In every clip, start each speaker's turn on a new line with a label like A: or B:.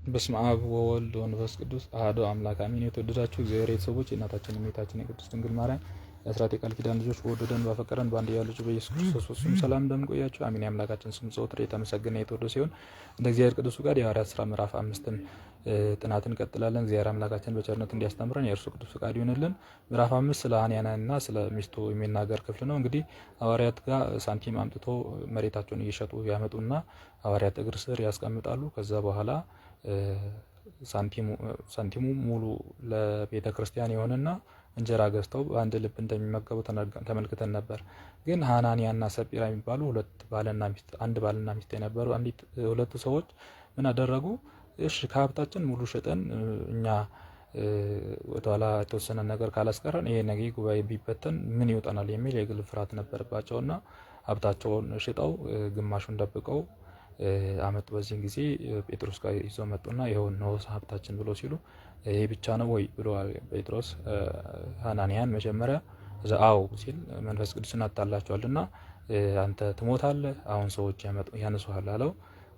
A: በስመ አብ ወወልድ ወመንፈስ ቅዱስ አሐዱ አምላክ አሜን። የተወደዳችሁ እግዚአብሔር ቤተሰቦች የእናታችን የእመቤታችን የቅድስት ድንግል ማርያም የአስራት የቃል ኪዳን ልጆች በወደደን ባፈቀረን በአንድያ ልጁ በኢየሱስ ክርስቶስ ስም ሰላም እንደምን ቆያችሁ? አሜን። የአምላካችን ስም ዘወትር የተመሰገነ የተወደደ ሲሆን እንደ እግዚአብሔር ቅዱስ ፈቃድ የሐዋርያት ሥራ ምዕራፍ 5ን ጥናትን እንቀጥላለን። እግዚአብሔር አምላካችን በቸርነት እንዲያስተምረን የእርሱ ቅዱስ ፈቃድ ይሁንልን። ምዕራፍ 5 ስለ ሐናንያና ስለ ሚስቱ የሚናገር ክፍል ነው። እንግዲህ ሐዋርያት ጋር ሳንቲም አምጥቶ መሬታቸውን እየሸጡ ያመጡና ሐዋርያት እግር ስር ያስቀምጣሉ። ከዛ በኋላ ሳንቲሙ ሙሉ ለቤተ ክርስቲያን የሆነና እንጀራ ገዝተው በአንድ ልብ እንደሚመገቡ ተመልክተን ነበር። ግን ሐናንያና ሰጲራ የሚባሉ አንድ ባልና ሚስት የነበሩ ሁለቱ ሰዎች ምን አደረጉ? እሺ ከሀብታችን ሙሉ ሸጠን እኛ ወደኋላ የተወሰነ ነገር ካላስቀረን ይሄ ነገ ጉባኤ ቢበተን ምን ይወጣናል የሚል የግል ፍርሃት ነበረባቸውና ሀብታቸውን ሽጠው ግማሹን ደብቀው አመጡ። በዚህ ጊዜ ጴጥሮስ ጋር ይዘው መጡና ይሄው ነው ሀብታችን ብሎ ሲሉ ይሄ ብቻ ነው ወይ ብሎ ጴጥሮስ ሐናንያን መጀመሪያ አዎ ሲል መንፈስ ቅዱስን አታላቸዋልና አንተ ትሞታለህ፣ አሁን ሰዎች ያነሱሃል አለው።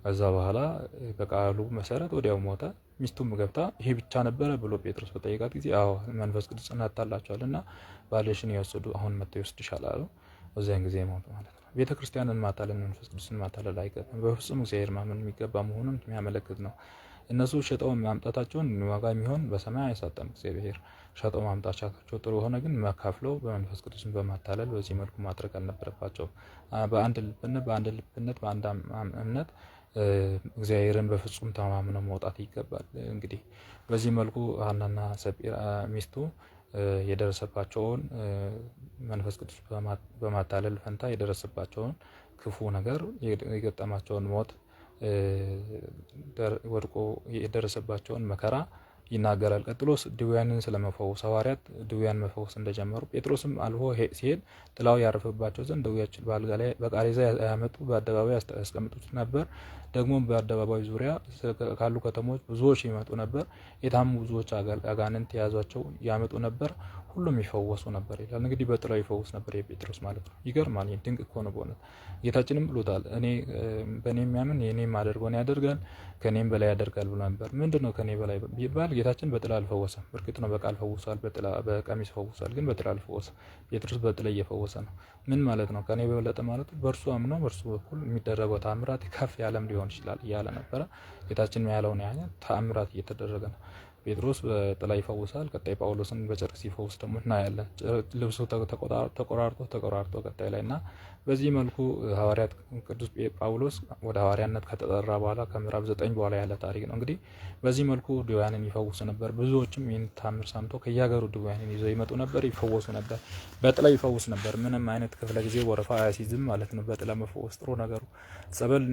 A: ከዛ በኋላ በቃሉ መሰረት ወዲያው ሞተ። ሚስቱም ገብታ ይሄ ብቻ ነበረ ብሎ ጴጥሮስ በጠየቃት ጊዜ አዎ መንፈስ ቅዱስን አታላቸዋልና ባልሽን ይወስዱ አሁን መጥተው ይወስድሻል አለው። በዚያን ጊዜ ሞቱ ማለት ነው። ቤተ ክርስቲያንን ማታለል መንፈስ ቅዱስን ማታለል አይገባም። በፍጹም እግዚአብሔር ማመን የሚገባ መሆኑን የሚያመለክት ነው። እነሱ ሸጠው ማምጣታቸውን ዋጋ የሚሆን በሰማይ አይሰጠም እግዚአብሔር። ሸጠው ማምጣታቸው ጥሩ ሆነ፣ ግን መካፍለው በመንፈስ ቅዱስን በማታለል በዚህ መልኩ ማድረግ አልነበረባቸውም። በአንድ ልብነት በአንድ እምነት እግዚአብሔርን በፍጹም ተማምነው መውጣት ይገባል። እንግዲህ በዚህ መልኩ ሐናና ሰጲራ ሚስቱ የደረሰባቸውን መንፈስ ቅዱስ በማታለል ፈንታ የደረሰባቸውን ክፉ ነገር የገጠማቸውን ሞት ወድቆ የደረሰባቸውን መከራ ይናገራል። ቀጥሎስ ድውያንን ስለመፈወስ ሐዋርያት ድውያን መፈወስ እንደጀመሩ ጴጥሮስም አልፎ ሲሄድ ጥላው ያረፈባቸው ዘንድ ደዌያቸውን በአልጋ ላይ በቃሬዛ ያመጡ በአደባባይ ያስቀምጡት ነበር። ደግሞ በአደባባይ ዙሪያ ካሉ ከተሞች ብዙዎች ይመጡ ነበር። የታሙ ብዙዎች አጋንንት የያዟቸው ያመጡ ነበር፣ ሁሉም ይፈወሱ ነበር ይላል። እንግዲህ በጥላው ይፈወስ ነበር የጴጥሮስ ማለት ነው። ይገርማል። ድንቅ እኮ ነው በእውነት። ጌታችንም ብሎታል፣ በእኔ የሚያምን የኔም አደርገውን ያደርጋል ከኔም በላይ ያደርጋል ብሎ ነበር። ምንድነው ከኔ በላይ ቢባል ጌታችን በጥላ አልፈወሰም። እርግጥ ነው በቃል ፈውሷል፣ በቀሚስ ፈውሷል፣ ግን በጥላ አልፈወሰም። ጴጥሮስ በጥላ እየፈወሰ ነው። ምን ማለት ነው? ከኔ በበለጠ ማለት በእርሱ አምኖ በእርሱ በኩል የሚደረገው ተአምራት ከፍ ያለም ሊሆን ይችላል እያለ ነበረ። ጌታችን ያለውን ያህል ተአምራት እየተደረገ ነው። ጴጥሮስ በጥላ ይፈውሳል። ቀጣይ ጳውሎስን በጨርቅ ሲፈውስ ደግሞ እናያለን። ልብሱ ተቆራርጦ ቀጣይ ላይ እና በዚህ መልኩ ሐዋርያት ቅዱስ ጳውሎስ ወደ ሐዋርያነት ከተጠራ በኋላ ከምዕራፍ 9 በኋላ ያለ ታሪክ ነው። እንግዲህ በዚህ መልኩ ድውያንን ይፈውስ ነበር። ብዙዎችም ይህን ታምር ሰምቶ ከየሀገሩ ድውያንን ይዘው ይመጡ ነበር፣ ይፈወሱ ነበር። በጥላ ይፈውስ ነበር። ምንም አይነት ክፍለ ጊዜ ወረፋ አያሲዝም ማለት ነው። በጥላ መፈወስ ጥሩ ነገሩ ጸበል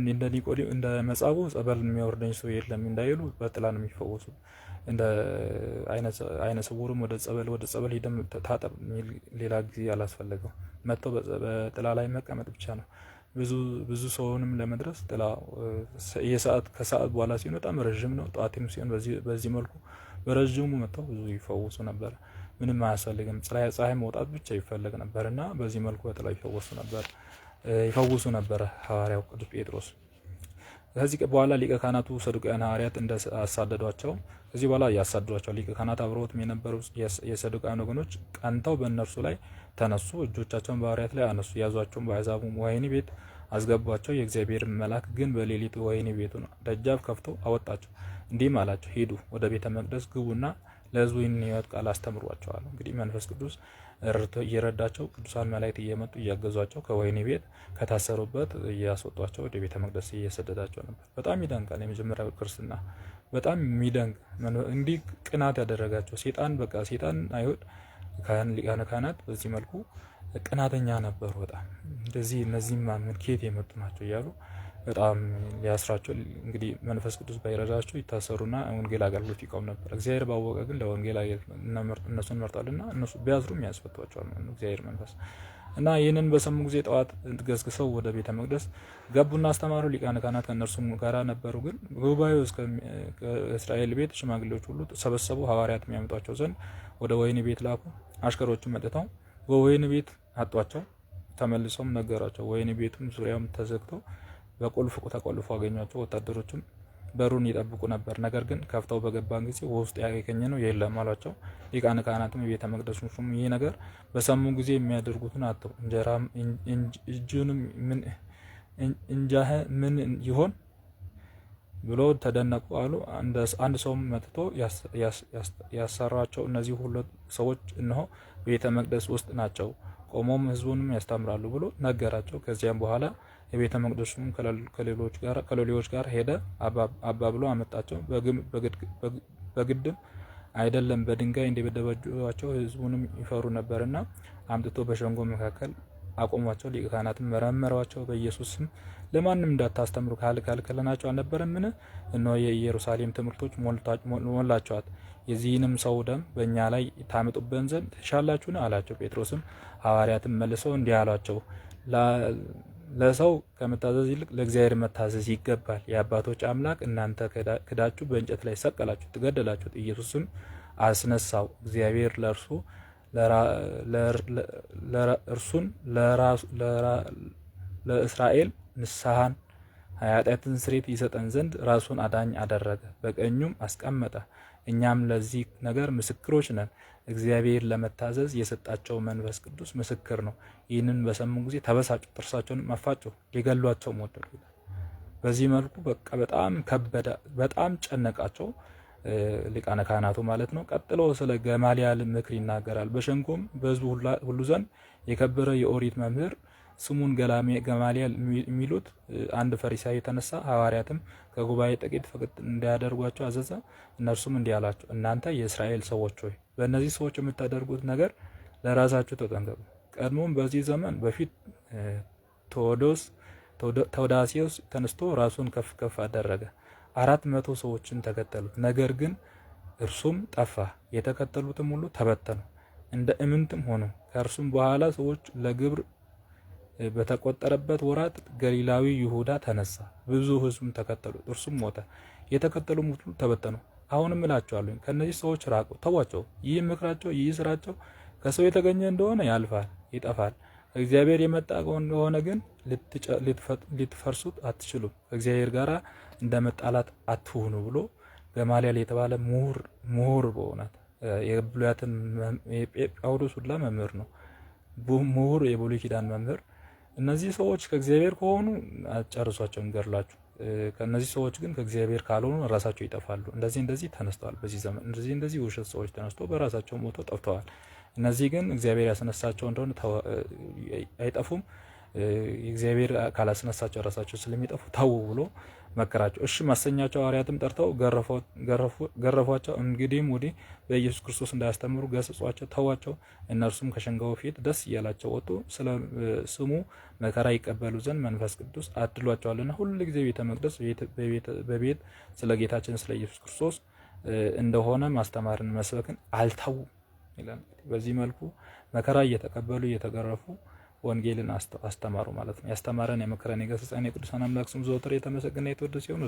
A: እንደ መጻጉዕ ጸበል የሚያወርደኝ ሰው የለም እንዳይሉ በጥላ ነው የሚፈወሱ። እንደ አይነ ስውርም ወደ ጸበል ሄደም ታጠብ የሚል ሌላ ጊዜ አላስፈለገው። መጥቶ በጥላ ላይ መቀመጥ ብቻ ነው። ብዙ ሰውንም ለመድረስ ጥላ ከሰዓት በኋላ ሲሆን በጣም ረዥም ነው። ጠዋትም ሲሆን በዚህ መልኩ በረዥሙ መጥተው ብዙ ይፈወሱ ነበር። ምንም አያስፈልግም። ፀሐይ መውጣት ብቻ ይፈለግ ነበር እና በዚህ መልኩ በጥላ ይፈውሱ ነበር ሐዋርያው ቅዱስ ጴጥሮስ። ከዚህ በኋላ ሊቀ ካህናቱ ሰዱቃውያን ሐዋርያት አሳደዷቸው። ከዚህ በኋላ ያሳደዷቸው ሊቀ ካህናት አብረውት የነበሩ የሰዱቃውያን ወገኖች ቀንተው በእነርሱ ላይ ተነሱ። እጆቻቸውን በሐዋርያት ላይ አነሱ። ያዟቸውን በአሕዛብ ወህኒ ቤት አስገቧቸው። የእግዚአብሔር መልአክ ግን በሌሊት ወህኒ ቤቱን ደጃፍ ከፍቶ አወጣቸው። እንዲህም አላቸው፣ ሂዱ ወደ ቤተ መቅደስ ግቡና ለሕዝቡ ይህን ሕይወት ቃል አስተምሯቸዋል። እንግዲህ መንፈስ ቅዱስ እየረዳቸው ቅዱሳን መላእክት እየመጡ እያገዟቸው ከወህኒ ቤት ከታሰሩበት እያስወጧቸው ወደ ቤተ መቅደስ እየሰደዳቸው ነበር። በጣም ይደንቃል። የመጀመሪያው ክርስትና በጣም የሚደንቅ እንዲህ ቅናት ያደረጋቸው ሴጣን አይሁድ ሊቃነ ካህናት በዚህ መልኩ ቅናተኛ ነበሩ። በጣም እንደዚህ እነዚህም ማመን ከየት የመጡ ናቸው እያሉ በጣም ሊያስራቸው እንግዲህ መንፈስ ቅዱስ ባይረዳቸው ይታሰሩና ወንጌል አገልግሎት ይቆም ነበር። እግዚአብሔር ባወቀ ግን ለወንጌል እነሱን መርጧልና እነሱ ቢያስሩም ያስፈቷቸዋል እግዚአብሔር መንፈስ እና ይህንን በሰሙ ጊዜ ጠዋት ገስግሰው ወደ ቤተ መቅደስ ገቡና አስተማሩ። ሊቃነ ካህናት ከእነርሱም ጋር ነበሩ። ግን ጉባኤው እስራኤል ቤት ሽማግሌዎች ሁሉ ሰበሰቡ። ሐዋርያት የሚያመጧቸው ዘንድ ወደ ወህኒ ቤት ላኩ። አሽከሮቹም መጥተው በወህኒ ቤት አጧቸው። ተመልሰውም ነገሯቸው። ወህኒ ቤቱም ዙሪያውም ተዘግቶ በቁልፍ ተቆልፎ አገኟቸው። ወታደሮችም በሩን ይጠብቁ ነበር። ነገር ግን ከፍተው በገባን ጊዜ ውስጥ ያገኘነው የለም አሏቸው። ሊቃነ ካህናትም የቤተ መቅደሱ ሹም ይህ ነገር በሰሙ ጊዜ የሚያደርጉትን አጥተው እንጀራም እጁንም እንጃህ ምን ይሆን ብሎ ተደነቁ አሉ። አንድ ሰውም መጥቶ ያሰራቸው እነዚህ ሁለት ሰዎች እነሆ ቤተ መቅደስ ውስጥ ናቸው፣ ቆሞም ሕዝቡንም ያስተምራሉ ብሎ ነገራቸው። ከዚያም በኋላ የቤተ መቅደሱም ከሎሌዎች ጋር ሄደ፣ አባብሎ አመጣቸው። በግድም አይደለም በድንጋይ እንደበደበጇቸው ሕዝቡንም ይፈሩ ነበርና አምጥቶ በሸንጎ መካከል አቆሟቸው። ሊቀ ካህናትም መረመሯቸው። በኢየሱስ ስም ለማንም እንዳታስተምሩ ካልከለከልናቸው አልነበረምን? እነሆ የኢየሩሳሌም ትምህርቶች ሞላቸዋት። የዚህንም ሰው ደም በእኛ ላይ ታመጡብን ዘንድ ትሻላችሁን? አላቸው። ጴጥሮስም ሐዋርያትም መልሰው እንዲህ አሏቸው፣ ለሰው ከመታዘዝ ይልቅ ለእግዚአብሔር መታዘዝ ይገባል። የአባቶች አምላክ እናንተ ክዳችሁ በእንጨት ላይ ሰቀላችሁ ትገደላችሁት። ኢየሱስም አስነሳው። እግዚአብሔር እርሱን ለእስራኤል ንስሐን ኃጢአትን ስርየት ይሰጠን ዘንድ ራሱን አዳኝ አደረገ፣ በቀኙም አስቀመጠ። እኛም ለዚህ ነገር ምስክሮች ነን። እግዚአብሔር ለመታዘዝ የሰጣቸው መንፈስ ቅዱስ ምስክር ነው። ይህንን በሰሙ ጊዜ ተበሳጩ፣ ጥርሳቸውን አፋጩ፣ ሊገሏቸውም ወደዱ። በዚህ መልኩ በቃ በጣም ከበደ፣ በጣም ጨነቃቸው ሊቃነ ካህናቱ ማለት ነው። ቀጥሎ ስለ ገማልያል ምክር ይናገራል። በሸንጎም በሕዝቡ ሁሉ ዘንድ የከበረ የኦሪት መምህር ስሙን ገማልያል የሚሉት አንድ ፈሪሳዊ የተነሳ፣ ሐዋርያትም ከጉባኤ ጥቂት ፈቀቅ እንዲያደርጓቸው አዘዘ። እነርሱም እንዲህ አላቸው፣ እናንተ የእስራኤል ሰዎች ሆይ በእነዚህ ሰዎች የምታደርጉት ነገር ለራሳችሁ ተጠንቀቁ። ቀድሞም በዚህ ዘመን በፊት ቴዎዳስዮስ ተነስቶ ራሱን ከፍ ከፍ አደረገ፣ 400 ሰዎችን ተከተሉት። ነገር ግን እርሱም ጠፋ፣ የተከተሉትም ሁሉ ተበተኑ፣ እንደ እምንትም ሆኑ። ከእርሱም በኋላ ሰዎች ለግብር በተቆጠረበት ወራት ገሊላዊ ይሁዳ ተነሳ፣ ብዙ ሕዝብም ተከተሉት፣ እርሱም ሞተ፣ የተከተሉም ሁሉ ተበተኑ። አሁንም እላቸዋለሁ ከእነዚህ ሰዎች ራቁ፣ ተዋቸው። ይህ ምክራቸው፣ ይህ ስራቸው ከሰው የተገኘ እንደሆነ ያልፋል፣ ይጠፋል። እግዚአብሔር የመጣ እንደሆነ ግን ልትፈርሱት አትችሉም። ከእግዚአብሔር ጋር እንደ መጣላት አትሁኑ ብሎ ገማልያል የተባለ ምሁር በእውነት የብሉያትን ጳውሎስ ሁላ መምህር ነው። ምሁር፣ የብሉይ ኪዳን መምህር። እነዚህ ሰዎች ከእግዚአብሔር ከሆኑ አጨርሷቸው፣ እንገድላችሁ። ከእነዚህ ሰዎች ግን ከእግዚአብሔር ካልሆኑ ራሳቸው ይጠፋሉ። እንደዚህ ተነስተዋል። በዚህ ዘመን እንደዚህ ውሸት ሰዎች ተነስተው በራሳቸው ሞተው ጠፍተዋል። እነዚህ ግን እግዚአብሔር ያስነሳቸው እንደሆነ አይጠፉም። እግዚአብሔር ካላስነሳቸው ራሳቸው ስለሚጠፉ ተው ብሎ መከራቸው። እሺ ማሰኛቸው። ሐዋርያትም ጠርተው ገረፏቸው። እንግዲህም ወዲህ በኢየሱስ ክርስቶስ እንዳያስተምሩ ገሰጿቸው፣ ተዋቸው። እነርሱም ከሸንጋው ፊት ደስ እያላቸው ወጡ። ስለ ስሙ መከራ ይቀበሉ ዘንድ መንፈስ ቅዱስ አድሏቸዋልና ሁሉ ጊዜ ቤተ መቅደስ በቤት ስለ ጌታችን ስለ ኢየሱስ ክርስቶስ እንደሆነ ማስተማርን መስበክን አልተዉ ይላል። በዚህ መልኩ መከራ እየተቀበሉ እየተገረፉ ወንጌልን አስተማሩ ማለት ነው። ያስተማረን የመከረን የገሰጸን የቅዱሳን አምላክ ስም ዘወትር የተመሰገነ የተወደደ ሲሆን